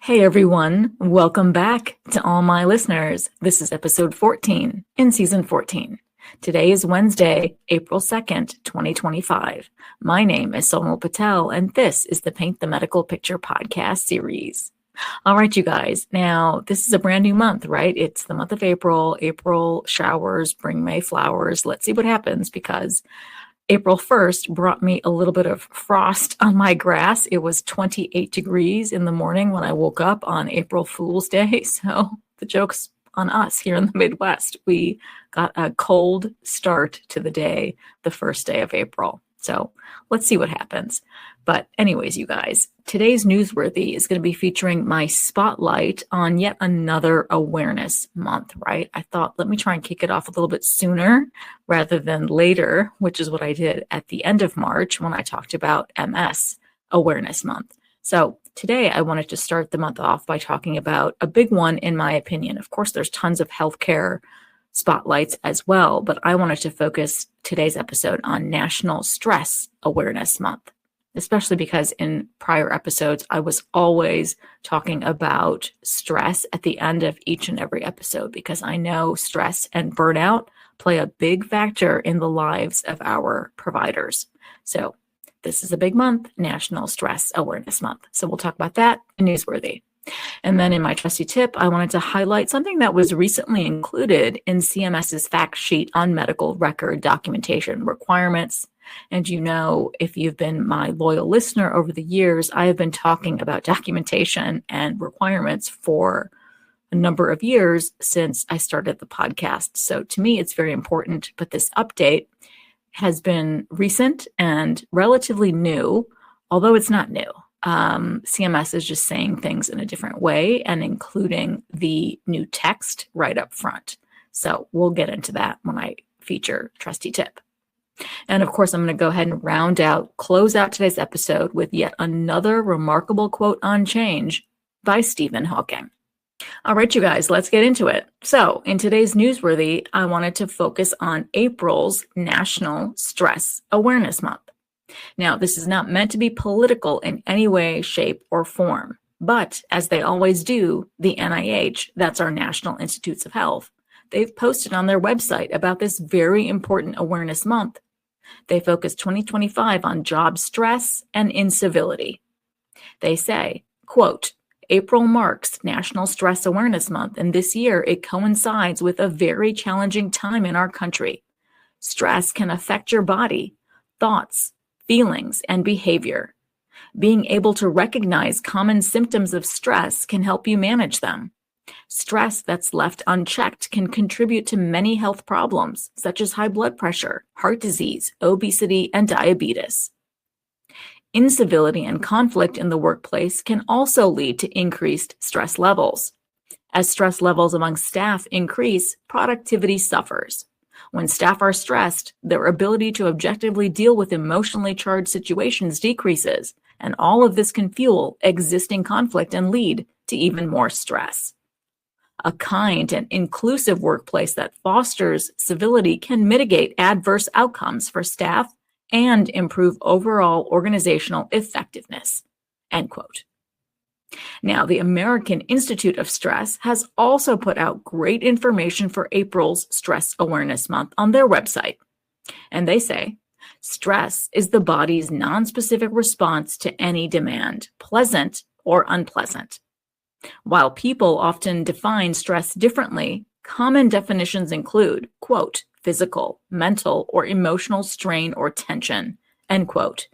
Hey everyone, welcome back to all my listeners. This is episode 14 in season 14. Today is Wednesday, April 2nd, 2025. My name is Sonal Patel, and this is the Paint the Medical Picture podcast series. All right, you guys. Now, this is a brand new month, right? It's the month of April. April showers bring May flowers. Let's see what happens because April 1st brought me a little bit of frost on my grass. It was 28 degrees in the morning when I woke up on April Fool's Day. So the joke's on us here in the Midwest. We got a cold start to the day, the first day of April. So let's see what happens. But anyways, you guys, today's Newsworthy is going to be featuring my spotlight on yet another awareness month, right? I thought, let me try and kick it off a little bit sooner rather than later, which is what I did at the end of March when I talked about MS Awareness Month. So today I wanted to start the month off by talking about a big one in my opinion. Of course, there's tons of healthcare spotlights as well, but I wanted to focus today's episode on National Stress Awareness Month, especially because in prior episodes, I was always talking about stress at the end of each and every episode because I know stress and burnout play a big factor in the lives of our providers. So this is a big month, National Stress Awareness Month. So we'll talk about that in Newsworthy. And then in my trusty tip, I wanted to highlight something that was recently included in CMS's fact sheet on medical record documentation requirements. And you know, if you've been my loyal listener over the years, I have been talking about documentation and requirements for a number of years since I started the podcast. So to me, it's very important, but this update has been recent and relatively new, although it's not new. CMS is just saying things in a different way and including the new text right up front. So we'll get into that when I feature Trusty Tip. And of course, I'm going to go ahead and close out today's episode with yet another remarkable quote on change by Stephen Hawking. All right, you guys, let's get into it. So in today's Newsworthy, I wanted to focus on April's National Stress Awareness Month. Now, this is not meant to be political in any way, shape, or form, but as they always do, the NIH, that's our National Institutes of Health, they've posted on their website about this very important awareness month. They focus 2025 on job stress and incivility. They say, quote, April marks National Stress Awareness Month, and this year it coincides with a very challenging time in our country. Stress can affect your body, thoughts, feelings, and behavior. Being able to recognize common symptoms of stress can help you manage them. Stress that's left unchecked can contribute to many health problems, such as high blood pressure, heart disease, obesity, and diabetes. Incivility and conflict in the workplace can also lead to increased stress levels. As stress levels among staff increase, productivity suffers. When staff are stressed, their ability to objectively deal with emotionally charged situations decreases, and all of this can fuel existing conflict and lead to even more stress. A kind and inclusive workplace that fosters civility can mitigate adverse outcomes for staff and improve overall organizational effectiveness. End quote. Now, the American Institute of Stress has also put out great information for April's Stress Awareness Month on their website. And they say, stress is the body's nonspecific response to any demand, pleasant or unpleasant. While people often define stress differently, common definitions include, quote, physical, mental, or emotional strain or tension, end quote,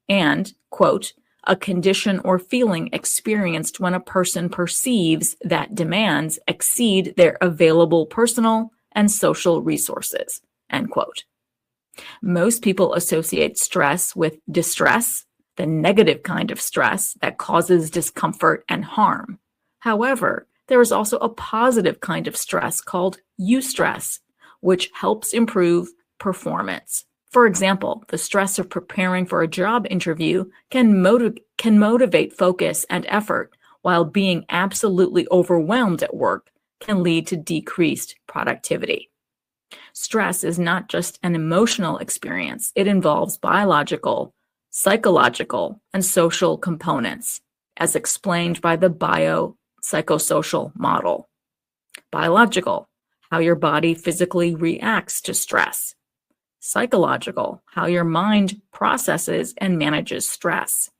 and, quote, a condition or feeling experienced when a person perceives that demands exceed their available personal and social resources, end quote. Most people associate stress with distress, the negative kind of stress that causes discomfort and harm. However, there is also a positive kind of stress called eustress, which helps improve performance. For example, the stress of preparing for a job interview can motivate focus and effort, while being absolutely overwhelmed at work can lead to decreased productivity. Stress is not just an emotional experience. It involves biological, psychological, and social components. as explained by the biopsychosocial model. Biological, how your body physically reacts to stress. Psychological, how your mind processes and manages stress.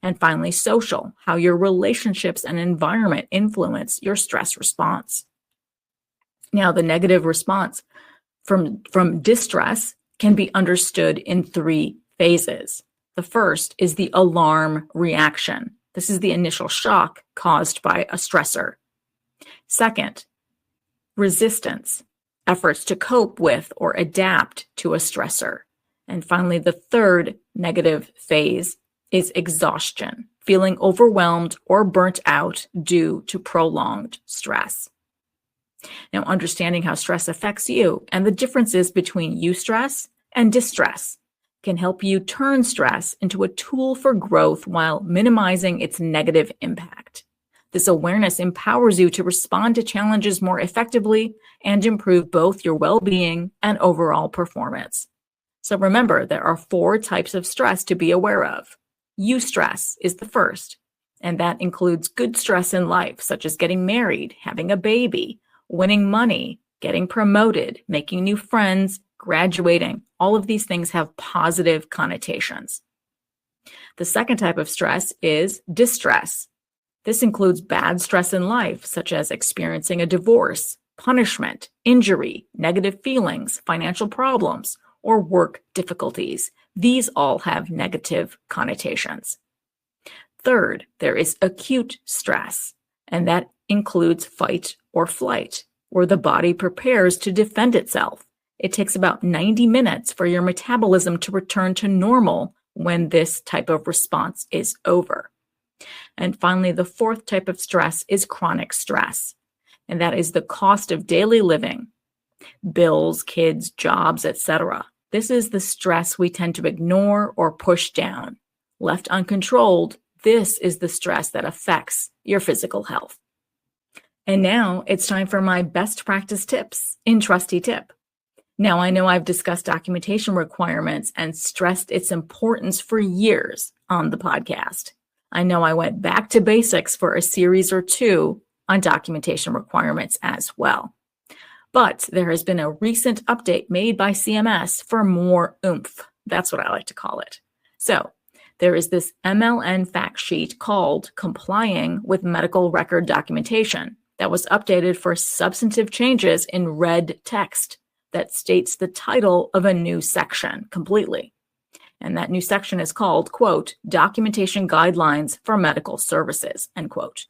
And finally, social, how your relationships and environment influence your stress response. Now, the negative response from distress can be understood in 3 phases. The first is the alarm reaction. This is the initial shock caused by a stressor. Second, resistance, efforts to cope with or adapt to a stressor. And finally, the third negative phase is exhaustion, feeling overwhelmed or burnt out due to prolonged stress. Now, understanding how stress affects you and the differences between eustress and distress can help you turn stress into a tool for growth while minimizing its negative impact. This awareness empowers you to respond to challenges more effectively and improve both your well-being and overall performance. So remember, there are 4 types of stress to be aware of. Eustress is the first, and that includes good stress in life, such as getting married, having a baby, winning money, getting promoted, making new friends, graduating. All of these things have positive connotations. The second type of stress is distress. This includes bad stress in life, such as experiencing a divorce, punishment, injury, negative feelings, financial problems, or work difficulties. These all have negative connotations. Third, there is acute stress, and that includes fight or flight, where the body prepares to defend itself. It takes about 90 minutes for your metabolism to return to normal when this type of response is over. And finally, the fourth type of stress is chronic stress, and that is the cost of daily living, bills, kids, jobs, etc. This is the stress we tend to ignore or push down. Left uncontrolled, this is the stress that affects your physical health. And now it's time for my best practice tips in Trusty Tip. Now, I know I've discussed documentation requirements and stressed its importance for years on the podcast. I know I went back to basics for a series or 2 on documentation requirements as well. But there has been a recent update made by CMS for more oomph. That's what I like to call it. So there is this MLN fact sheet called Complying with Medical Record Documentation that was updated for substantive changes in red text that states the title of a new section completely. And that new section is called, quote, Documentation Guidelines for Medical Services, end quote.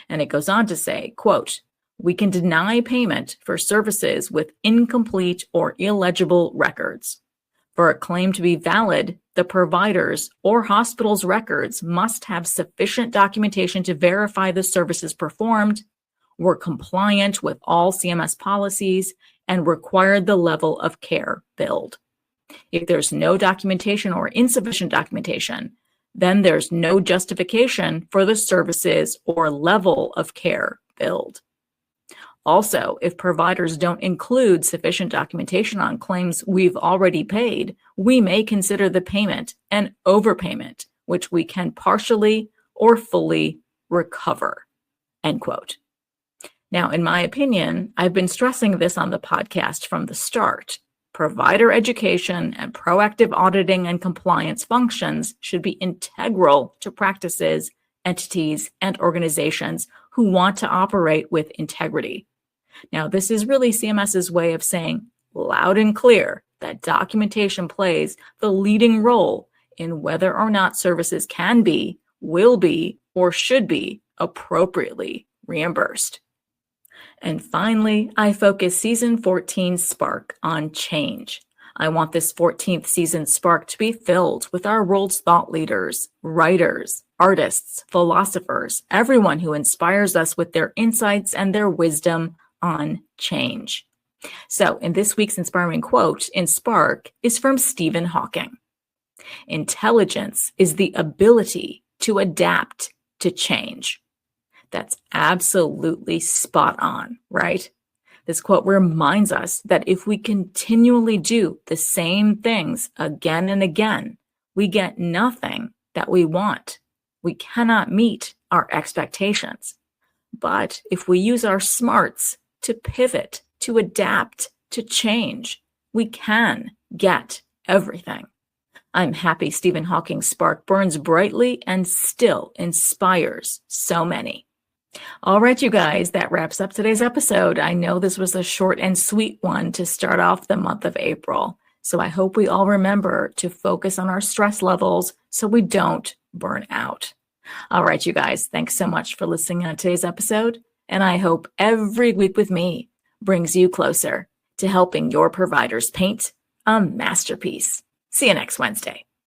And it goes on to say, quote, we can deny payment for services with incomplete or illegible records. For a claim to be valid, the provider's or hospital's records must have sufficient documentation to verify the services performed, were compliant with all CMS policies, and required the level of care billed. If there's no documentation or insufficient documentation, then there's no justification for the services or level of care billed. Also, if providers don't include sufficient documentation on claims we've already paid, we may consider the payment an overpayment, which we can partially or fully recover, end quote. Now, in my opinion, I've been stressing this on the podcast from the start. Provider education and proactive auditing and compliance functions should be integral to practices, entities, and organizations who want to operate with integrity. Now, this is really CMS's way of saying loud and clear that documentation plays the leading role in whether or not services can be, will be, or should be appropriately reimbursed. And finally, I focus Season 14 Spark on change. I want this 14th season Spark to be filled with our world's thought leaders, writers, artists, philosophers, everyone who inspires us with their insights and their wisdom on change. So in this week's inspiring quote in Spark is from Stephen Hawking. Intelligence is the ability to adapt to change. That's absolutely spot on, right? This quote reminds us that if we continually do the same things again and again, we get nothing that we want. we cannot meet our expectations. But if we use our smarts to pivot, to adapt, to change, we can get everything. I'm happy Stephen Hawking's spark burns brightly and still inspires so many. All right, you guys, that wraps up today's episode. I know this was a short and sweet one to start off the month of April. So I hope we all remember to focus on our stress levels so we don't burn out. All right, you guys, thanks so much for listening on today's episode. And I hope every week with me brings you closer to helping your providers paint a masterpiece. See you next Wednesday.